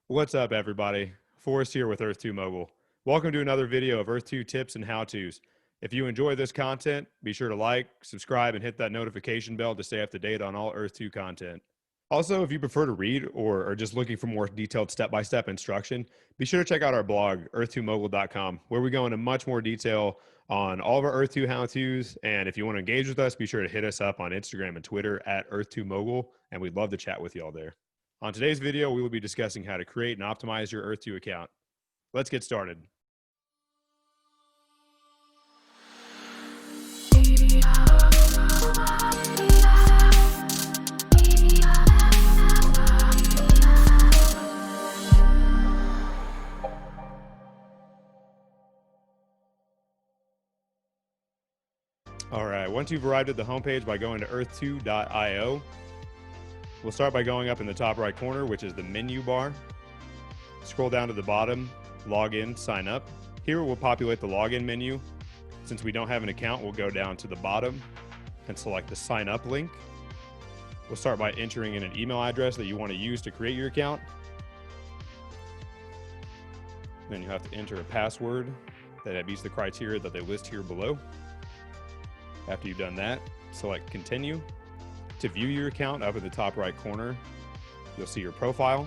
What's up, everybody? Forrest here with Earth 2 Mobile. Welcome to another video of Earth 2 tips and how-tos. If you enjoy this content, be sure to like, subscribe, and hit that notification bell to stay up to date on all Earth 2 content. Also, if you prefer to read or are just looking for more detailed step-by-step instruction, be sure to check out our blog, earth2mobile.com, where we go into much more detail on all of our Earth 2 how-tos. And if you want to engage with us, be sure to hit us up on Instagram and Twitter at Earth2Mobile, and we'd love to chat with you all there. On today's video, we will be discussing how to create and optimize your Earth 2 account. Let's get started. All right, once you've arrived at the homepage by going to earth2.io, we'll start by going up in the top right corner, which is the menu bar. Scroll down to the bottom, login, sign up. Here we'll populate the login menu. Since we don't have an account, we'll go down to the bottom and select the sign up link. We'll start by entering in an email address that you want to use to create your account. Then you have to enter a password that meets the criteria that they list here below. After you've done that, select continue. To view your account, up in the top right corner, you'll see your profile.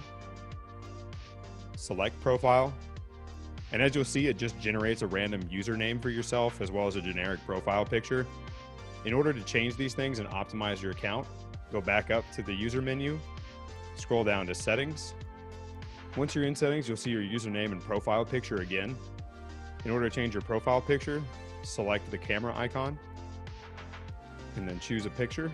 Select profile. And as you'll see, it just generates a random username for yourself as well as a generic profile picture. In order to change these things and optimize your account, go back up to the user menu, scroll down to settings. Once you're in settings, you'll see your username and profile picture again. In order to change your profile picture, select the camera icon and then choose a picture.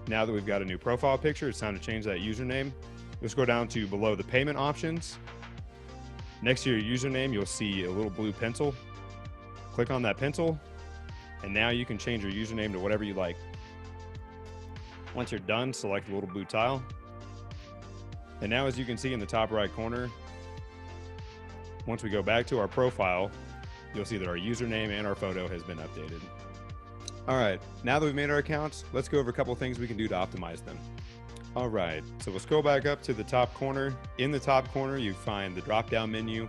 Now that we've got a new profile picture, it's time to change that username. Let's go down to below the payment options. Next to your username, you'll see a little blue pencil. Click on that pencil, and now you can change your username to whatever you like. Once you're done, select the little blue tile. And now, as you can see in the top right corner, once we go back to our profile, you'll see that our username and our photo has been updated. All right, now that we've made our accounts, let's go over a couple of things we can do to optimize them. All right, so we'll scroll back up to the top corner. In the top corner, you find the drop-down menu.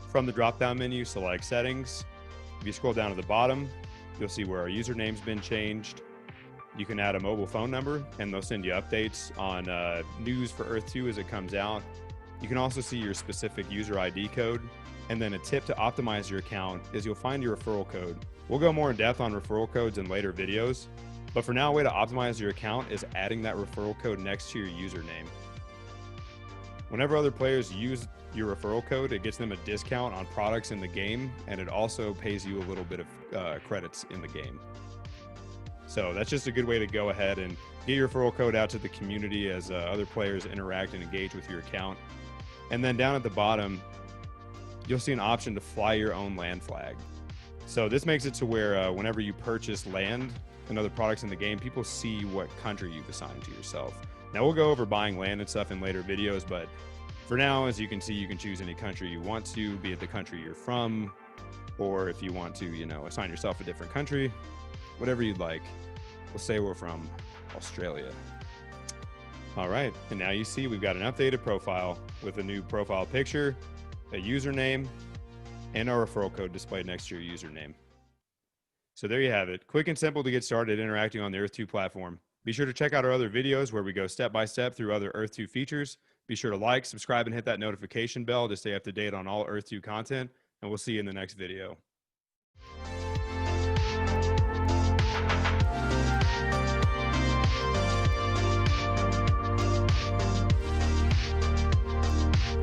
From the drop-down menu, select settings. If you scroll down to the bottom, you'll see where our username's been changed. You can add a mobile phone number, and they'll send you updates on news for Earth 2 as it comes out. You can also see your specific user ID code. And then a tip to optimize your account is you'll find your referral code. We'll go more in depth on referral codes in later videos, but for now, a way to optimize your account is adding that referral code next to your username. Whenever other players use your referral code, it gets them a discount on products in the game, and it also pays you a little bit of credits in the game. So that's just a good way to go ahead and get your referral code out to the community as other players interact and engage with your account. And then down at the bottom, you'll see an option to fly your own land flag. So this makes it to where whenever you purchase land and other products in the game, people see what country you've assigned to yourself. Now we'll go over buying land and stuff in later videos, but for now, as you can see, you can choose any country you want to, be it the country you're from, or if you want to, assign yourself a different country, whatever you'd like. We'll say we're from Australia. All right, and now you see we've got an updated profile with a new profile picture, a username, and our referral code displayed next to your username. So there you have it. Quick and simple to get started interacting on the Earth 2 platform. Be sure to check out our other videos where we go step by step through other Earth 2 features. Be sure to like, subscribe, and hit that notification bell to stay up to date on all Earth 2 content, and we'll see you in the next video.